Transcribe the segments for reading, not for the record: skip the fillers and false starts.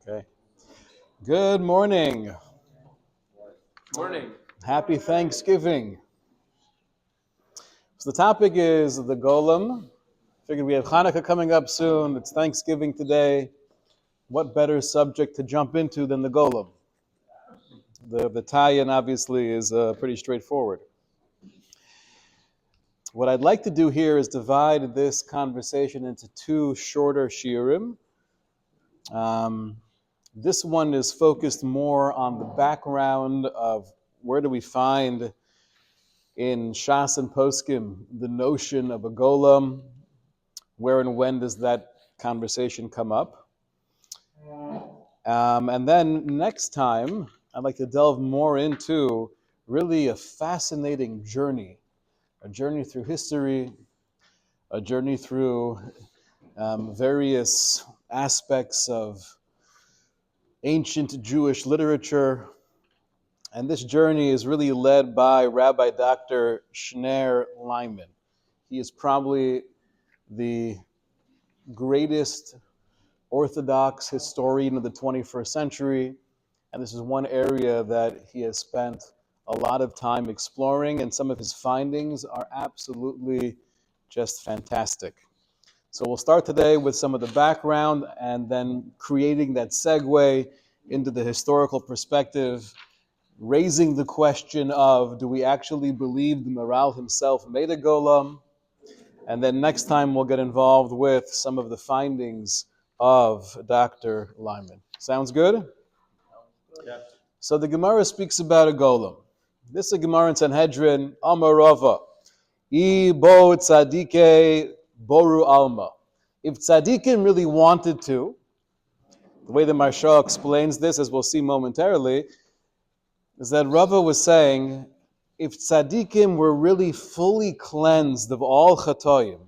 Okay. Good morning. Morning. Happy Thanksgiving. So the topic is the Golem. Figured we have Hanukkah coming up soon. It's Thanksgiving today. What better subject to jump into than the Golem? The tie-in obviously is pretty straightforward. What I'd like to do here is divide this conversation into two shorter shiurim. This one is focused more on the background of where do we find in Shas and Poskim the notion of a golem. Where and when does that conversation come up? And then next time, I'd like to delve more into really a fascinating journey, a journey through history, a journey through various aspects of ancient Jewish literature. And this journey is really led by Rabbi Dr. Shner Lyman. He is probably the greatest Orthodox historian of the 21st century, and this is one area that he has spent a lot of time exploring, and some of his findings are absolutely just fantastic. So we'll start today with some of the background and then creating that segue into the historical perspective, raising the question of, do we actually believe the Maral himself made a golem? And then next time we'll get involved with some of the findings of Dr. Lyman. Sounds good? Yeah. So the Gemara speaks about a golem. This is a Gemara in Sanhedrin, Amarava. I bo tzadike boru alma. If tzadikim really wanted to, the way the Maharsha explains this, as we'll see momentarily, is that Rava was saying, if tzadikim were really fully cleansed of all chatoyim,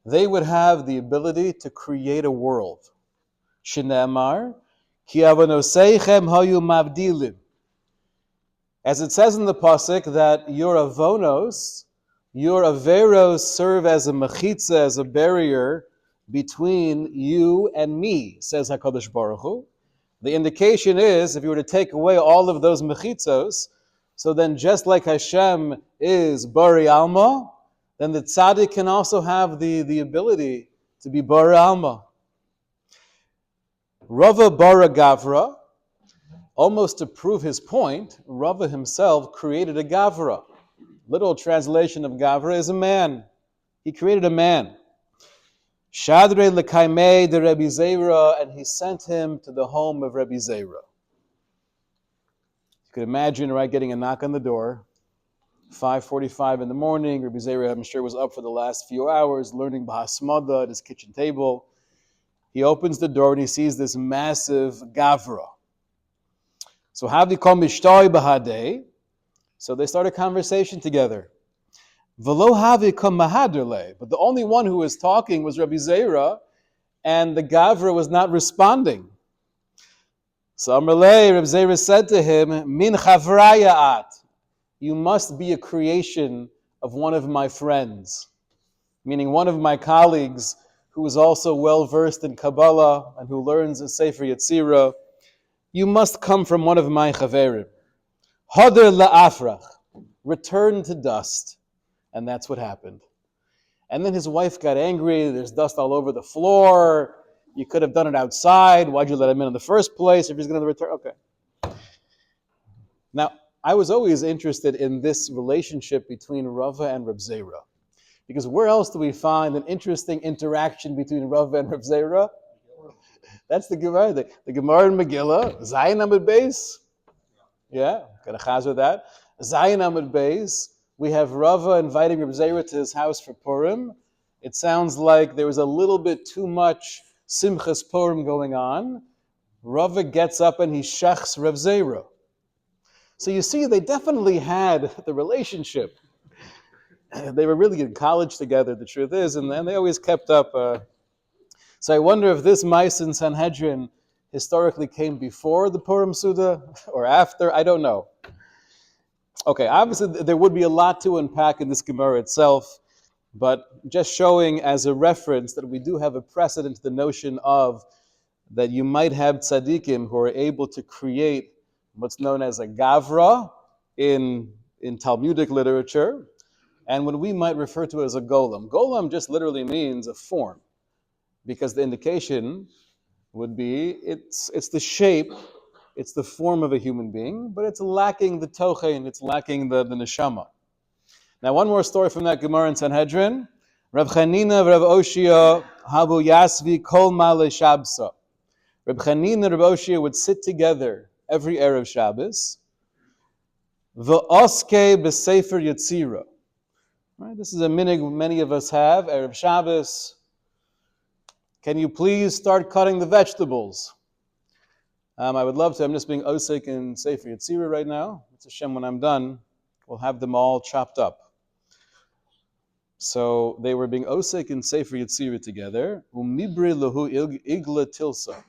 they would have the ability to create a world. Shneamar, ki avonoseichem hayu mavdilim. As it says in the pasuk that your avonos, your averos serve as a mechitza, as a barrier between you and me, says HaKadosh Baruch Hu. The indication is, if you were to take away all of those mechitzos, so then just like Hashem is Bari Alma, then the tzaddik can also have the ability to be Bari Alma. Rava Bara Gavra, almost to prove his point, Rava himself created a Gavra. Literal translation of Gavra is a man. He created a man. Shadre lekaimei de Rebbe Zera, and he sent him to the home of Rebbe Zera. You could imagine, right, getting a knock on the door, 5:45 in the morning. Rebbe Zera, I'm sure, was up for the last few hours, learning Bahasmada at his kitchen table. He opens the door and he sees this massive Gavra. So Havi kol mishtoi bahadei. So they start a conversation together. V'lo havi kol mahaderle. But the only one who was talking was Rebbe Zera, and the Gavra was not responding. So Amrlei, Rebbe Zera said to him, Min chavraya at. You must be a creation of one of my friends, meaning one of my colleagues who is also well-versed in Kabbalah and who learns in Sefer Yetzirah. You must come from one of my chaverim. Hader la'afrach. Return to dust. And that's what happened. And then his wife got angry. There's dust all over the floor. You could have done it outside. Why'd you let him in the first place if he's going to return? Okay. Now, I was always interested in this relationship between Rava and Reb Zera. Because where else do we find an interesting interaction between Rava and Reb Zera? That's the Gemara. The Gemara in Megillah, Zayin Amud Beis. Yeah, got to chazer that. Zayin Amud Beis. We have Rava inviting Reb Zera to his house for Purim. It sounds like there was a little bit too much Simchas Purim going on. Rava gets up and he shechs Reb Zera. So you see, they definitely had the relationship. They were really in college together, the truth is, and they always kept up. So I wonder if this Ma'ase in Sanhedrin historically came before the Purim Suda or after. I don't know. Okay, obviously there would be a lot to unpack in this Gemara itself, but just showing as a reference that we do have a precedent to the notion of that you might have tzaddikim who are able to create what's known as a gavra in Talmudic literature, and what we might refer to as a golem. Golem just literally means a form, because the indication would be it's the shape, it's the form of a human being, but it's lacking the tochen, it's lacking the neshama. Now, one more story from that Gemara in Sanhedrin. Rav Chanina, Rav Oshia, Habu Yasvi, Kol Male Shabsa. Rav Chanina and Rav Oshia would sit together every Erev Shabbos. V'oske b'sefer Yetzira. Right, this is a minig many of us have, Erev Shabbos. Can you please start cutting the vegetables? I would love to. I'm just being osek in Sefer Yetzira right now. It's a Shem when I'm done. We'll have them all chopped up. So they were being osek in Sefer Yetzira together. Umibri lahu igla tilsa.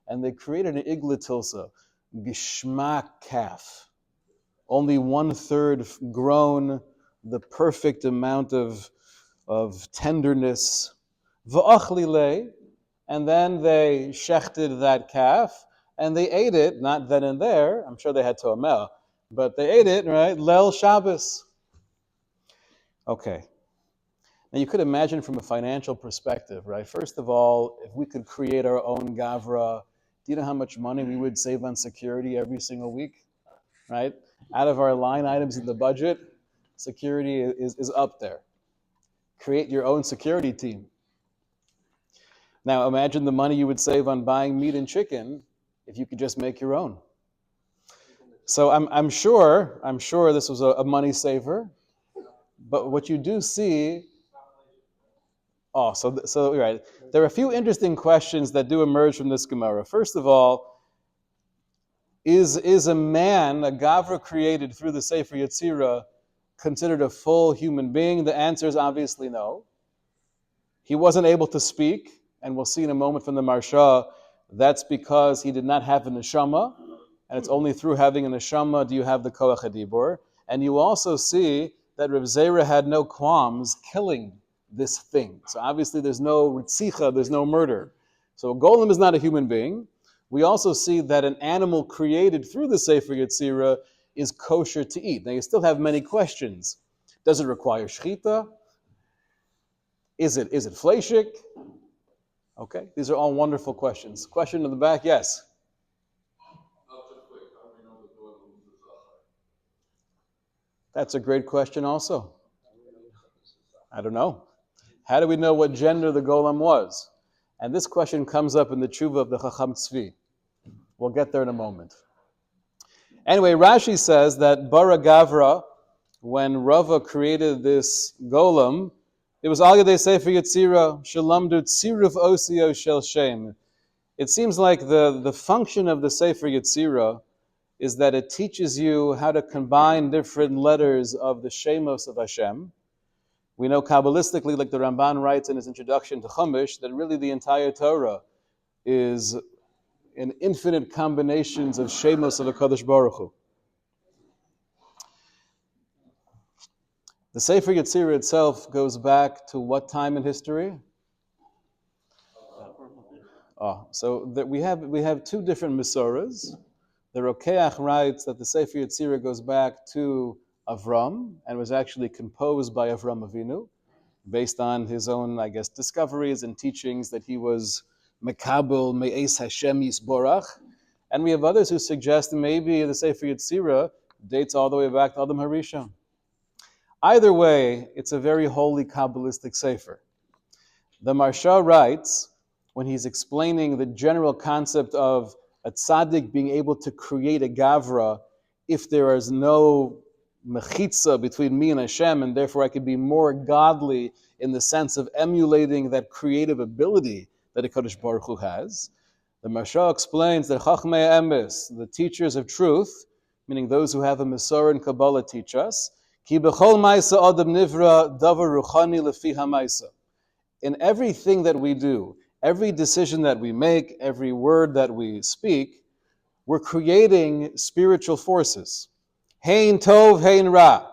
And they created an igla tilsa. Gishmak calf. Only 1/3 grown, the perfect amount of tenderness. V'achlile. And then they shechted that calf, and they ate it, not then and there, I'm sure they had to'amel, but they ate it, right? Lel Shabbos. Okay. Now you could imagine from a financial perspective, right? First of all, if we could create our own gavra, do you know how much money we would save on security every single week, right? Out of our line items in the budget, security is up there. Create your own security team. Now imagine the money you would save on buying meat and chicken if you could just make your own. So I'm sure this was a money saver. But what you do see, so you're right. There are a few interesting questions that do emerge from this Gemara. First of all, is a man, a gavra created through the Sefer Yetzira, considered a full human being? The answer is obviously no. He wasn't able to speak. And we'll see in a moment from the Marsha, that's because he did not have a neshama, and it's only through having a neshama do you have the koach hadibur. And you also see that Rav Zera had no qualms killing this thing. So obviously there's no ritzicha, there's no murder. So a golem is not a human being. We also see that an animal created through the Sefer Yetzira is kosher to eat. Now you still have many questions. Does it require shechita? Is it fleishik? Okay, these are all wonderful questions. Question in the back, yes? That's a great question also. I don't know. How do we know what gender the golem was? And this question comes up in the tshuva of the Chacham Tzvi. We'll get there in a moment. Anyway, Rashi says that Bara Gavra, when Rava created this golem, it was Al Yadei Sefer Yetzira, Shalamdu Tziruf Osio Shel Shem. It seems like the function of the Sefer Yetzira is that it teaches you how to combine different letters of the Shemos of Hashem. We know Kabbalistically, like the Ramban writes in his introduction to Chumash, that really the entire Torah is in infinite combinations of Shemos of HaKadosh Baruch Hu. The Sefer Yetzirah itself goes back to what time in history? So we have two different Mesoras. The Rokeach writes that the Sefer Yetzirah goes back to Avram and was actually composed by Avram Avinu based on his own, I guess, discoveries and teachings that he was Mekabel Me'es Hashem Yisborach. And we have others who suggest that maybe the Sefer Yetzirah dates all the way back to Adam HaRishon. Either way, it's a very holy Kabbalistic Sefer. The Marsha writes, when he's explaining the general concept of a tzaddik being able to create a gavra if there is no mechitza between me and Hashem, and therefore I could be more godly in the sense of emulating that creative ability that HaKadosh Baruch Hu has. The Marsha explains that Chachmei Emes, the teachers of truth, meaning those who have a Masorah and Kabbalah, teach us, Ki b'chol ma'isa adam nivra davar ruchani lefi ha'ma'isa. In everything that we do, every decision that we make, every word that we speak, we're creating spiritual forces. Hein tov, hein ra.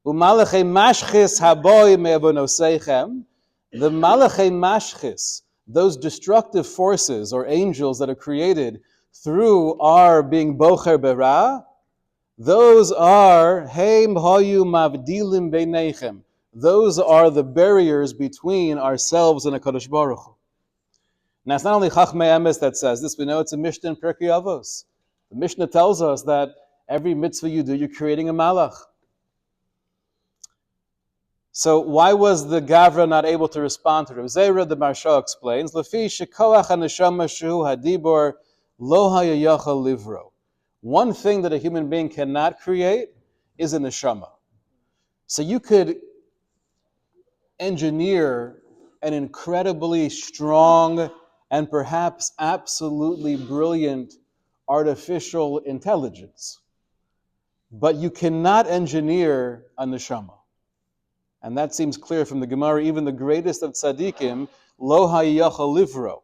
U'malachei mashchis haboy me'avonoseichem. The malachei mashchis, those destructive forces or angels that are created through our being bocher berah, those are heim hayu mavdilim beinechem. Those are the barriers between ourselves and HaKadosh Baruch Hu. Now, it's not only Chachmei Emes that says this. We know it's a Mishnah in Pirkei Avos. The Mishnah tells us that every mitzvah you do, you're creating a malach. So why was the Gavra not able to respond to Rav Zera? The Maharsha explains, Lefi shekoach haneshama shehu hadibor lo hayayachal livro. One thing that a human being cannot create is a neshama. So you could engineer an incredibly strong and perhaps absolutely brilliant artificial intelligence, but you cannot engineer a neshama. And that seems clear from the Gemara. Even the greatest of tzaddikim, lo hayachal livro.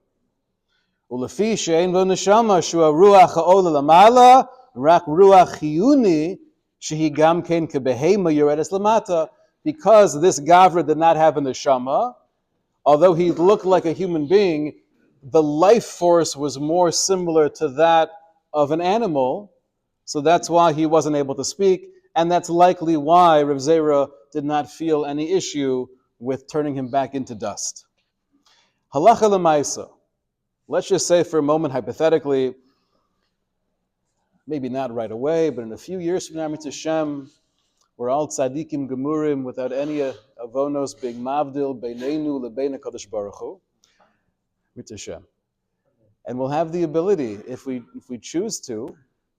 Ulefi she'ein lo neshama shua ruach ha'ola lamala rak ruach chiyuni shehi gam ken kebehema yoredes lamata. Because this Gavra did not have a neshama, although he looked like a human being, the life force was more similar to that of an animal, so that's why he wasn't able to speak, and that's likely why Rav Zera did not feel any issue with turning him back into dust. Halacha l'maisa. Let's just say for a moment, hypothetically, maybe not right away, but in a few years from now, Mitzvah Shem, we're all tzaddikim gemurim without any avonos being mavdil beineinu lebein HaKadosh Baruch Hu. Mitzvah Shem. And we'll have the ability, if we choose to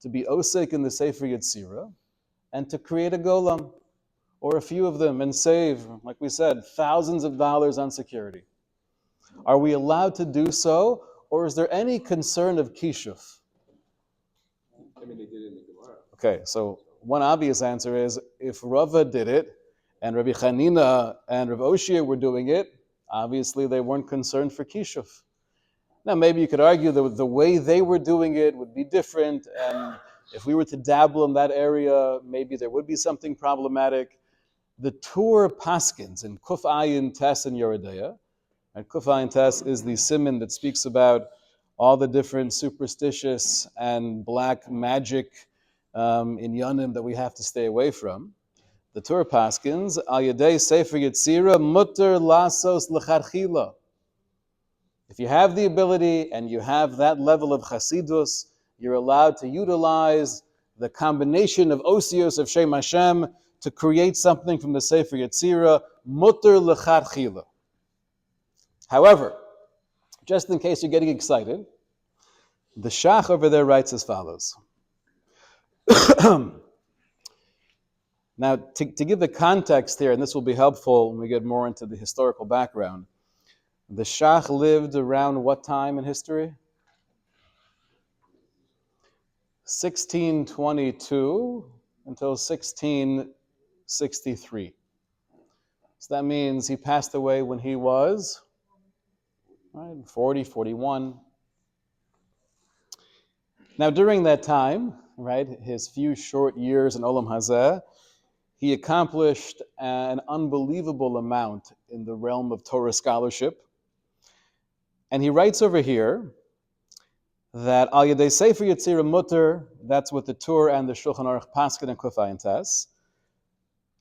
be osek in the Sefer Yetzirah, and to create a golem, or a few of them, and save, like we said, thousands of dollars on security. Are we allowed to do so, or is there any concern of kishuf? I mean, they did it in the Gemara. Okay, so one obvious answer is, if Rava did it, and Rabbi Chanina and Rav Oshia were doing it, obviously they weren't concerned for kishuf. Now maybe you could argue that the way they were doing it would be different, and if we were to dabble in that area, maybe there would be something problematic. The Tur Paskins in Kuf Ayin Tes and Yeridea, and Kuf Ayin Tes is the siman that speaks about all the different superstitious and black magic in Yanim that we have to stay away from. The Tur Paskins, Al Yadei Sefer Yetzira, Mutter Lasos L'Charchila. If you have the ability and you have that level of chasidus, you're allowed to utilize the combination of osios of Shem Hashem to create something from the Sefer Yetzira, Mutter L'Charchila. However, just in case you're getting excited, the Shach over there writes as follows. Now, to give the context here, and this will be helpful when we get more into the historical background, the Shach lived around what time in history? 1622 until 1663. So that means he passed away when he was 40, 41. Now during that time, his few short years in Olam Hazeh, he accomplished an unbelievable amount in the realm of Torah scholarship. And he writes over here that Al Yadei Sefer Yetzirah Mutter, that's what the Tur and the Shulchan Aruch Paskin and Kuf Ayin Tes,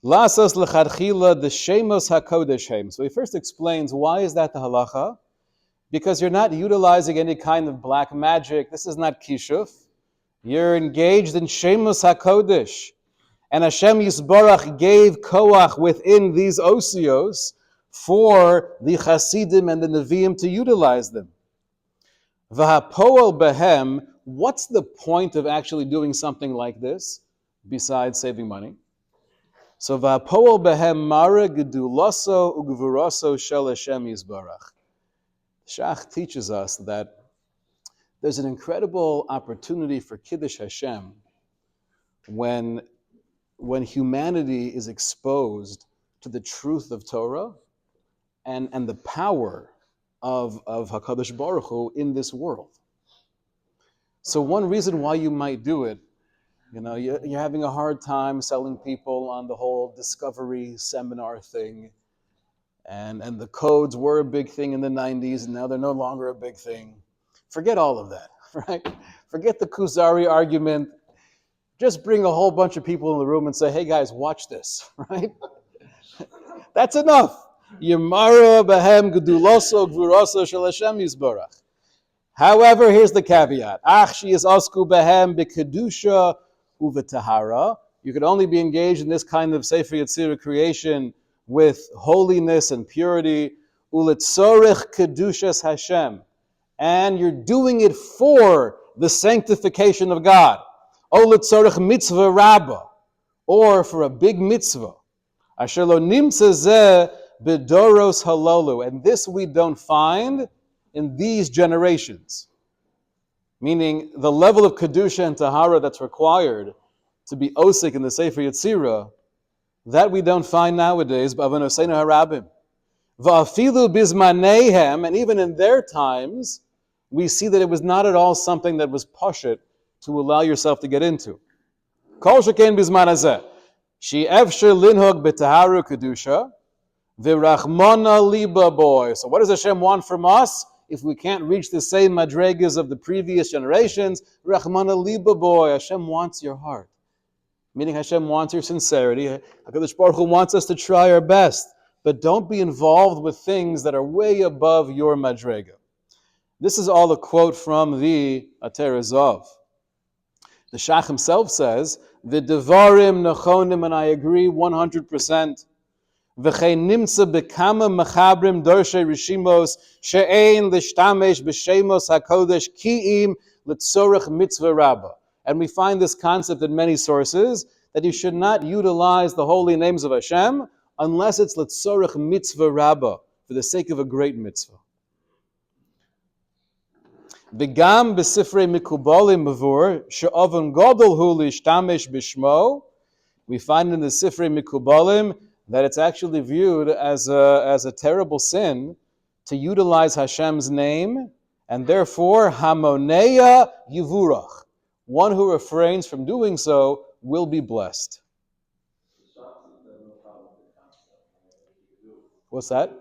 Lasos L'Chadchila the Shemos HaKodesh Heim. So he first explains why is that the halacha? Because you're not utilizing any kind of black magic. This is not kishuf. You're engaged in Shemos HaKodesh. And Hashem Yisborach gave koach within these osios for the Chasidim and the Nevi'im to utilize them. V'hapoel behem, what's the point of actually doing something like this, besides saving money? So v'hapoel behem mara gedulaso ugvuraso shel Hashem Yisborach. Shach teaches us that there's an incredible opportunity for Kiddush Hashem when humanity is exposed to the truth of Torah and the power of HaKadosh Baruch Hu in this world. So one reason why you might do it, you're having a hard time selling people on the whole discovery seminar thing, and the codes were a big thing in the 90s, and now they're no longer a big thing. Forget all of that, right? Forget the Kuzari argument. Just bring a whole bunch of people in the room and say, hey guys, watch this, right? That's enough. Yemara behem geduloso gvuroso shel Hashem yisborach. However, here's the caveat. Ach she is osku behem bekedusha uvetahara. You could only be engaged in this kind of Sefer Yetzirah creation with holiness and purity. Uletzorich kedushas Hashem. And you're doing it for the sanctification of God. Uletzorich mitzvah rabbah. Or for a big mitzvah. Asher lo nimtza zeh bedoros halolu. And this we don't find in these generations. Meaning the level of kedusha and tahara that's required to be osik in the Sefer Yetzirah, that we don't find nowadays. B'avonoseinu harabim. Va'afilu bizmanehem, and even in their times, we see that it was not at all something that was pashut to allow yourself to get into. Kol sheken bizman hazeh. She efsher linhog b'taharu kedusha, v'rachmana liba boy. So what does Hashem want from us? If we can't reach the same madregas of the previous generations, rachmana liba boy. Hashem wants your heart. Meaning Hashem wants your sincerity. HaKadosh Baruch Hu wants us to try our best. But don't be involved with things that are way above your madrega. This is all a quote from the Ater Zov. The Shach himself says, V'devarim nechonim, and I agree 100%. V'chein nimtza bekama mechabrim dorshe rishimos she'ein l'shtamesh b'shemos hakodesh ki'im l'tzorech mitzvah rabbah. And we find this concept in many sources, that you should not utilize the holy names of Hashem unless it's l'tzorech mitzvah rabbah, for the sake of a great mitzvah. V'gam b'sifrei mikubalim mavur she'oven godol hu l'shtamesh b'shmo. We find in the Sifrei Mikubalim that it's actually viewed as a terrible sin to utilize Hashem's name, and therefore hamoneya yivurach. One who refrains from doing so will be blessed. What's that?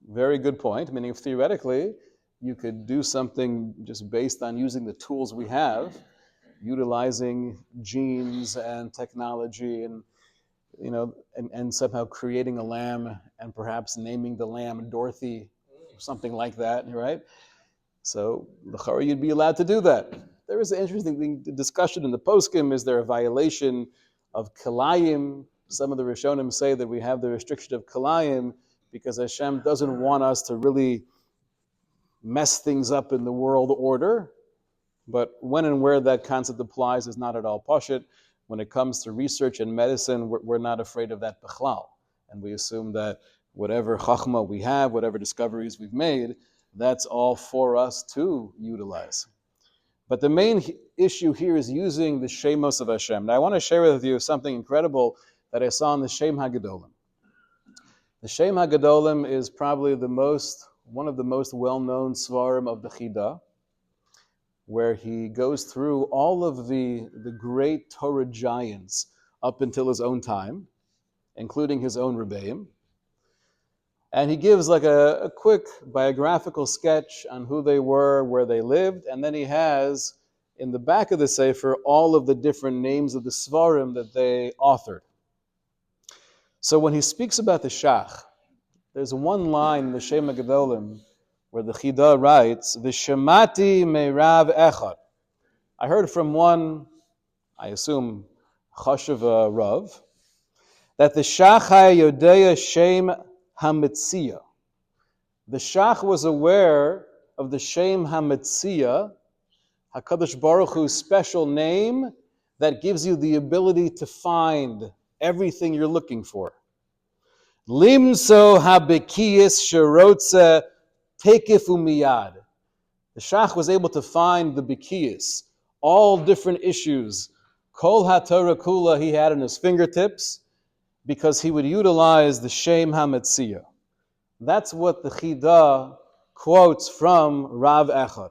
Very good point, meaning theoretically, you could do something just based on using the tools we have, utilizing genes and technology and somehow creating a lamb and perhaps naming the lamb Dorothy, something like that, right? So, l'chara, you'd be allowed to do that. There is an interesting discussion in the poskim. Is there a violation of kilayim? Some of the Rishonim say that we have the restriction of kilayim because Hashem doesn't want us to really mess things up in the world order. But when and where that concept applies is not at all pashut. When it comes to research and medicine, we're not afraid of that bichlal. And we assume that whatever chachma we have, whatever discoveries we've made, that's all for us to utilize. But the main issue here is using the shemos of Hashem. Now I want to share with you something incredible that I saw in the Shem HaGedolim. The Shem HaGedolim is probably one of the most well-known svarim of the Chida, where he goes through all of the great Torah giants up until his own time, including his own Rebbeim. And he gives like a quick biographical sketch on who they were, where they lived, and then he has, in the back of the Sefer, all of the different names of the svarim that they authored. So when he speaks about the Shach, there's one line in the Shem HaGedolim where the Chida writes, V'shemati me'rav echad. I heard from one, I assume, Chashav Rav, that the Shach HaYodea Shem HaMetzia. The Shach was aware of the Shem HaMetzia, HaKadosh Baruch Hu's special name that gives you the ability to find everything you're looking for. Limso habekiyis sherotze tekifu miyad. The Shach was able to find the bekiyis, all different issues. Kol haTorah kula he had in his fingertips, because he would utilize the Shem HaMetzia. That's what the Chida quotes from Rav Echad.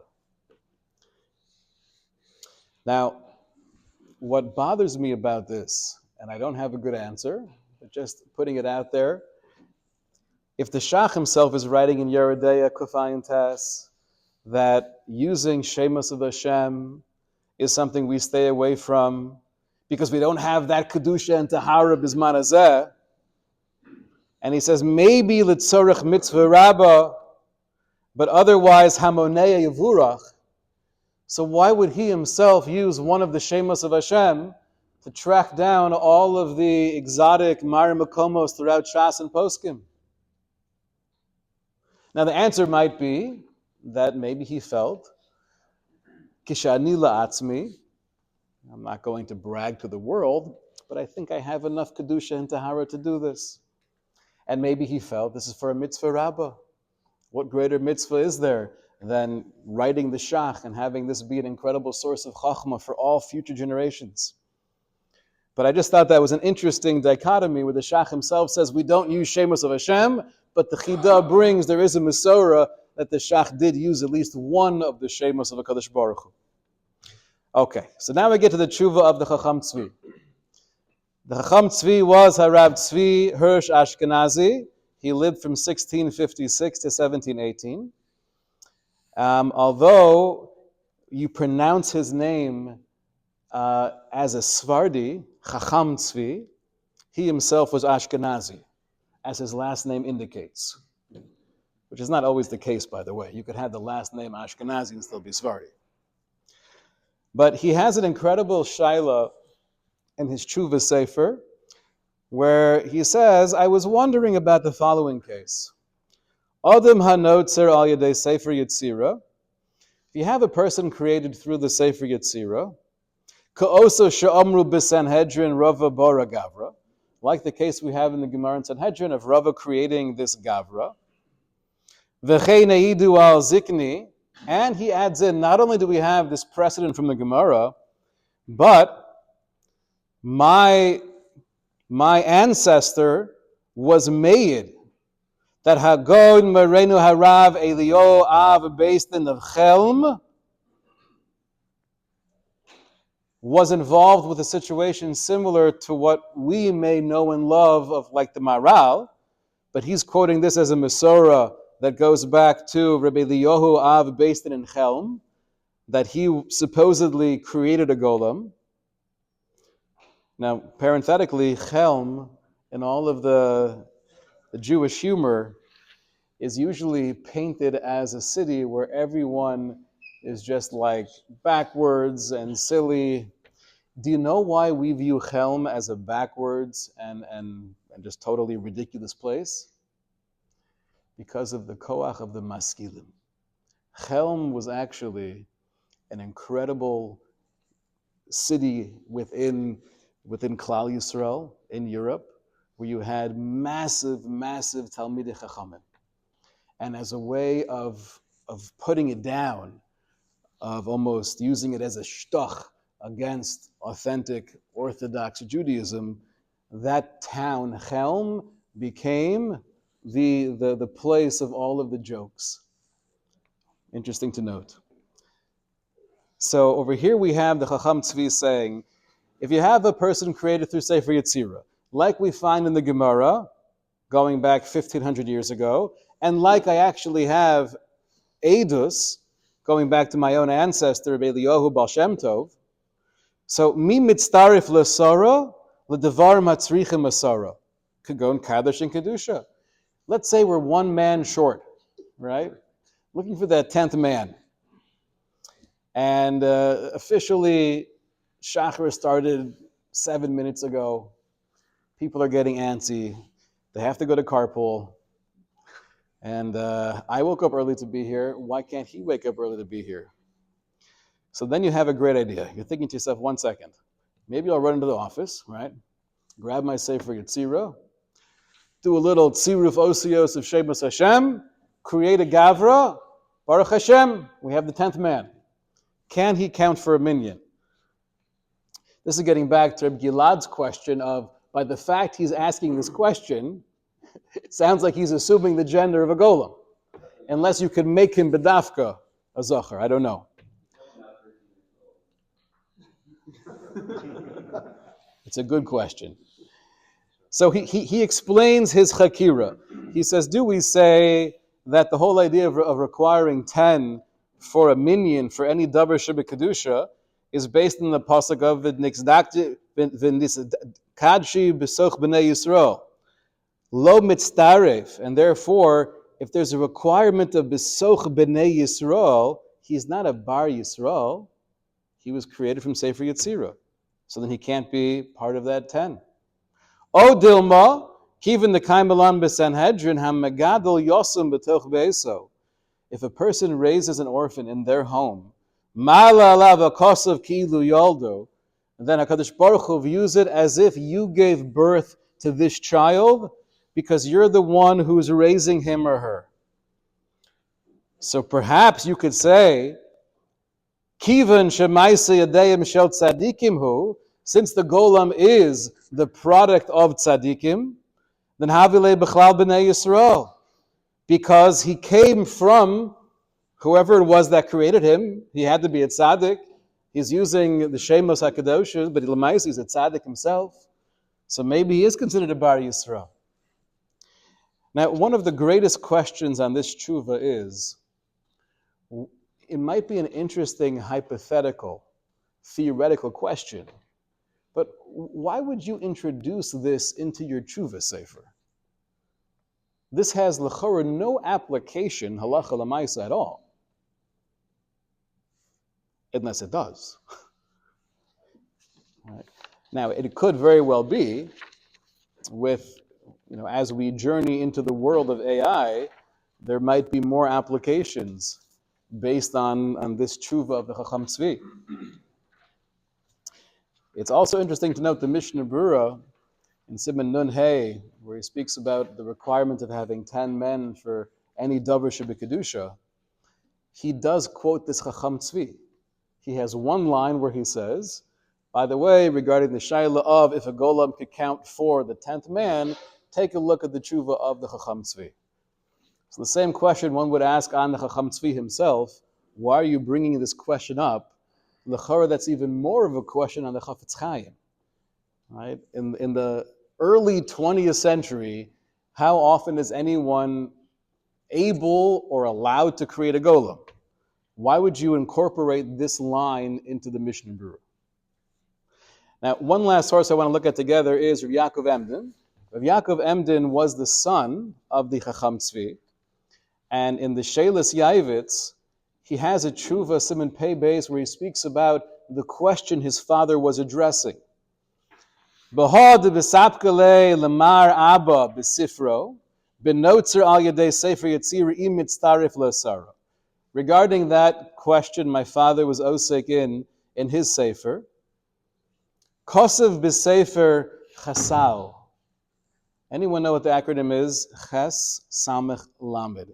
Now, what bothers me about this, and I don't have a good answer, but just putting it out there, if the Shach himself is writing in Yeridea Kufayin Tas that using Shemus of Hashem is something we stay away from because we don't have that Kedusha and Tahara Bizman Hazeh, and he says maybe Litzorach Mitzvah Rabbah, but otherwise Hamonea Yevurach, so why would he himself use one of the Shemus of Hashem to track down all of the exotic Mar Makomos throughout Shas and Poskim? Now the answer might be that maybe he felt, Kishani la'atzmi, I'm not going to brag to the world, but I think I have enough Kedusha and Tahara to do this. And maybe he felt this is for a mitzvah rabbah. What greater mitzvah is there than writing the Shach and having this be an incredible source of Chachma for all future generations? But I just thought that was an interesting dichotomy where the Shach himself says we don't use Shemus of Hashem, but the Chida brings there is a Mesorah that the Shach did use at least one of the Shemus of HaKadosh Baruch Hu. Okay, so now we get to the tshuva of the Chacham Tzvi. The Chacham Tzvi was Harav Tzvi Hirsch Ashkenazi. He lived from 1656 to 1718. Although you pronounce his name as a Sfardi, Chacham Tzvi, he himself was Ashkenazi, as his last name indicates, which is not always the case, by the way. You could have the last name Ashkenazi and still be Sfardi. But he has an incredible shaila in his Tshuva Sefer, where he says, I was wondering about the following case. Adam hanotzer al yadei Sefer Yetzira. If you have a person created through the Sefer Yetzira, ka'oso she'amru b'Sanhedrin Rava bara Gavra, like the case we have in the Gemara in Sanhedrin of Rava creating this Gavra. V'chei neidu al zikni, and he adds in, not only do we have this precedent from the Gemara, but my ancestor was made that Hagon Merenu Harav Elio Av based in the Chelm was involved with a situation similar to what we may know and love of like the Maral, but he's quoting this as a Mesorah that goes back to Rabbi Eliyahu Av based in Chelm, that he supposedly created a golem. Now, parenthetically, Chelm, in all of the Jewish humor, is usually painted as a city where everyone is just like backwards and silly. Do you know why we view Chelm as a backwards and just totally ridiculous place? Because of the koach of the maskilim. Chelm was actually an incredible city within Klal Yisrael in Europe, where you had massive Talmidei Chachamim. And as a way of putting it down, of almost using it as a shtoch against authentic Orthodox Judaism, that town, Chelm, became the place of all of the jokes. Interesting to note. So over here we have the Chacham Tzvi saying, if you have a person created through Sefer Yetzirah, like we find in the Gemara, going back 1,500 years ago, and like I actually have Eidus, going back to my own ancestor, Eliyahu Baal Shem Tov, so mi mitztarif l'sara l'devar matzrichim asara, kagon kadosh and kedusha. Let's say we're one man short, right? Looking for that 10th man. And officially, Shachar started 7 minutes ago. People are getting antsy. They have to go to carpool. And I woke up early to be here. Why can't he wake up early to be here? So then you have a great idea. You're thinking to yourself, 1 second. Maybe I'll run into the office, right? Grab my Sefer Yetzirah, do a little tziruf osios of Shemus Hashem, create a gavra, Baruch Hashem, we have the 10th man. Can he count for a minyan? This is getting back to Gilad's question of, by the fact he's asking this question, it sounds like he's assuming the gender of a golem. Unless you could make him bedafka, a zachar, I don't know. It's a good question. So he explains his chakira. He says, do we say that the whole idea of requiring 10 for a minyan, for any davar shebekadusha, is based on the pasuk of v'nixdakti kadshi b'soch b'nei Yisrael, lo mitztaref, and therefore, if there's a requirement of b'soch b'nei Yisrael, he's not a bar Yisrael. He was created from Sefer Yetzirah, so then he can't be part of that 10. O Dilma, Kivin the Kaimalan Besanhedrin, Hamagadol Yosum Betoch Beso. If a person raises an orphan in their home, Mala Lava Kosav Kilu Yoldo, then HaKadosh Baruch Hu views it as if you gave birth to this child because you're the one who's raising him or her. So perhaps you could say, Kivan Shemaisa Yadayim Shel Tzadikim Hu, since the golem is the product of tzaddikim, then Havile B'chlal B'nei Yisrael, because he came from whoever it was that created him. He had to be a tzaddik. He's using the Shemos HaKadosh, but L'mais he's a tzaddik himself. So maybe he is considered a Bar Yisrael. Now, one of the greatest questions on this tshuva is, it might be an interesting hypothetical, theoretical question, but why would you introduce this into your tshuva sefer? This has l'chorah no application halacha l'maisa at all, unless it does. Right. Now, it could very well be, with as we journey into the world of AI, there might be more applications based on this tshuva of the Chacham Tzvi. It's also interesting to note the Mishnah Berurah in Siman Nun Hey, where he speaks about the requirement of having 10 men for any davar shebekadusha. He does quote this Chacham Tzvi. He has one line where he says, by the way, regarding the shaila of if a golem could count for the 10th man, take a look at the tshuva of the Chacham Tzvi. So the same question one would ask on the Chacham Tzvi himself, why are you bringing this question up? L'chorah, that's even more of a question on the Chafetz Chaim. Right? In the early 20th century, how often is anyone able or allowed to create a golem? Why would you incorporate this line into the Mishnah Berurah? Now, one last source I want to look at together is Rav Yaakov Emden. Rav Yaakov Emden was the son of the Chacham Tzvi, and in the Sheilus Yaivitz, he has a tshuva, Siman Pei Beis, where he speaks about the question his father was addressing. Behad b'sapkale lemar abba b'sifro, b'notzer al yadei sefer Yetzirah im mitztarif l'sara. Regarding that question my father was osek in his sefer, kosev b'sefer chasal. Anyone know what the acronym is? Ches Samech Lamed.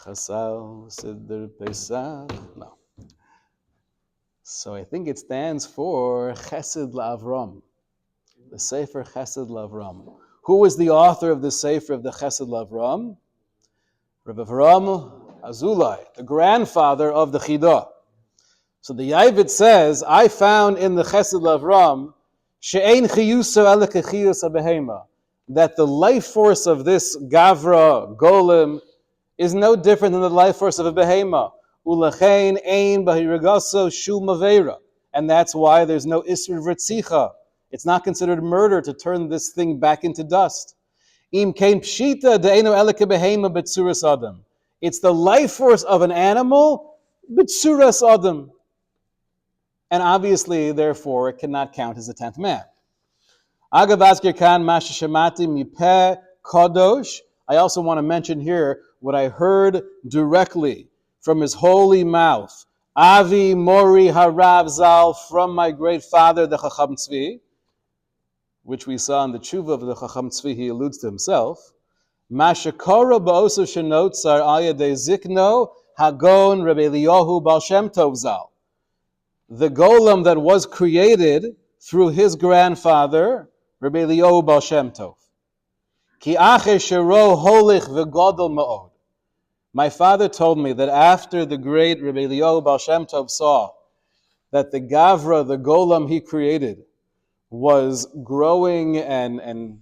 Chasal Siddur Pesach. No. So I think it stands for Chesed LaAvram. The Sefer Chesed LaAvram. Who was the author of the Sefer of the Chesed LaAvram? Rav Avram Azulai, the grandfather of the Chidah. So the Yaivit says, I found in the Chesed LaAvram she'ein chiyuso ele kechiyus habehema, that the life force of this Gavra, Golem, is no different than the life force of a behema. Ulachein ein bahiragaso shul mavera. And that's why there's no isur v'tzicha. It's not considered murder to turn this thing back into dust. Im kein pshita de'eno ele kebehema betzuras adam. It's the life force of an animal, betzuras adam. And obviously, therefore, it cannot count as a 10th man. Agav azkir kan masha shemati mipeh kadosh. I also want to mention here what I heard directly from his holy mouth. Avi Mori Harav Zal, from my great father, the Chacham Tzvi, which we saw in the tshuva of the Chacham Tzvi, he alludes to himself. Mashakora ba'osav shenotzar al yadei zikno hagon Rebbe Eliyahu Baal Shem Tov Zal. The golem that was created through his grandfather, Rebbe Eliyahu Baal Shem Tov. Ki acher shero holich v'godol ma'od. My father told me that after the great Rebbe Eliyahu Baal Shem Tov saw that the Gavra, the golem he created, was growing and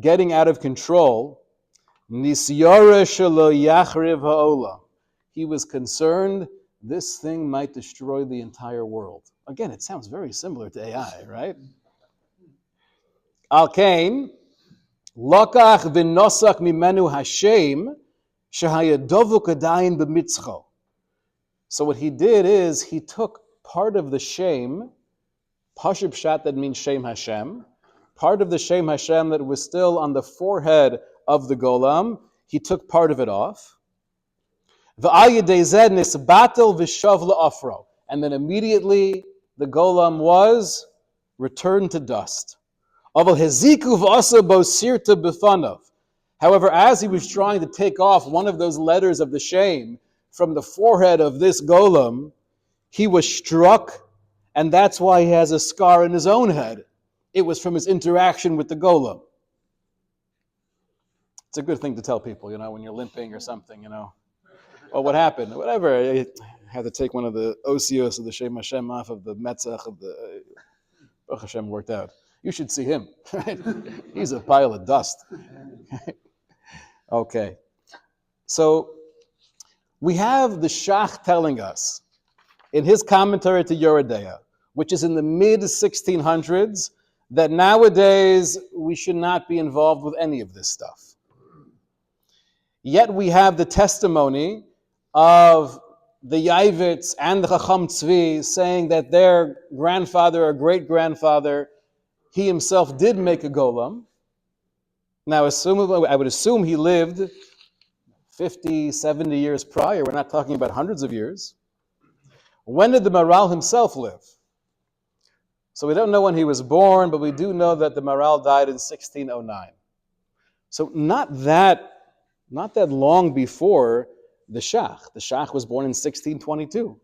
getting out of control, nisyara shelo yachriv ha'olam. He was concerned this thing might destroy the entire world. Again, it sounds very similar to AI, right? Al kain, lokach v'nosak mimenu Hashem shehayadovu kadayin b'mitzcho. So what he did is he took part of the shame, pashub shat, that means Shem Hashem, part of the Shem Hashem that was still on the forehead of the golem, he took part of it off. And then immediately the golem was returned to dust. However, as he was trying to take off one of those letters of the shame from the forehead of this golem, he was struck, and that's why he has a scar in his own head. It was from his interaction with the golem. It's a good thing to tell people, when you're limping or something, Oh, what happened? Whatever. I had to take one of the osios of the Shem Hashem off of the metzach of the Baruch Hashem worked out. You should see him. Right? He's a pile of dust. Okay. So we have the Shach telling us in his commentary to Yoredeya, which is in the mid-1600s, that nowadays we should not be involved with any of this stuff. Yet we have the testimony of the Yavits and the Chacham Tzvi saying that their grandfather or great-grandfather, he himself did make a golem. Now, I would assume he lived 50, 70 years prior. We're not talking about hundreds of years. When did the Maral himself live? So we don't know when he was born, but we do know that the Maral died in 1609. So not that long before the Shach. The Shach was born in 1622.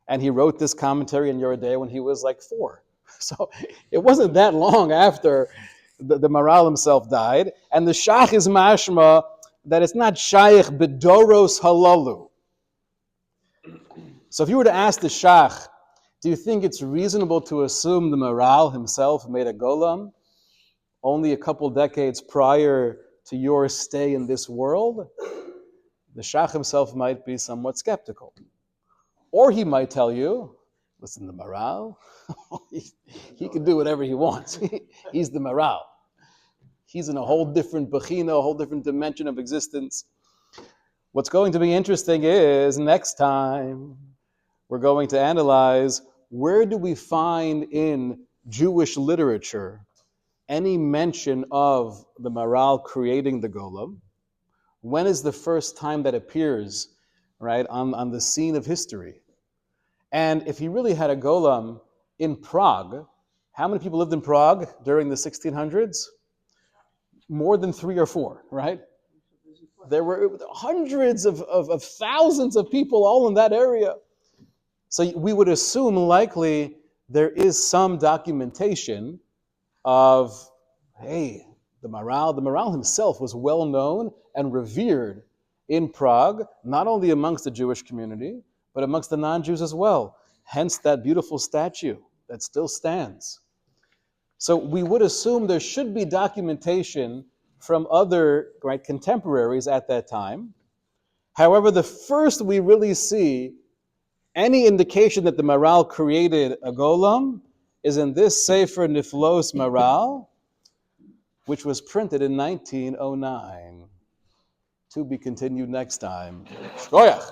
And he wrote this commentary in Yoredeya when he was like 4. So it wasn't that long after the Maral himself died. And the Shach is mashma that it's not shaykh bedoros halalu. So if you were to ask the Shach, do you think it's reasonable to assume the Maral himself made a golem only a couple decades prior to your stay in this world? The Shach himself might be somewhat skeptical. Or he might tell you, listen, the Maral, he can do whatever he wants. He's the Maral. He's in a whole different bechina, a whole different dimension of existence. What's going to be interesting is next time we're going to analyze where do we find in Jewish literature any mention of the Maral creating the golem. When is the first time that appears, right, on the scene of history? And if he really had a golem in Prague, how many people lived in Prague during the 1600s? More than 3 or 4, right? There were hundreds of thousands of people all in that area. So we would assume likely there is some documentation of, hey, the Maral himself was well known and revered in Prague, not only amongst the Jewish community, but amongst the non-Jews as well. Hence that beautiful statue that still stands. So we would assume there should be documentation from other contemporaries at that time. However, the first we really see any indication that the Maral created a golem is in this Sefer Niflos Maral, which was printed in 1909. To be continued next time. Shkoyach.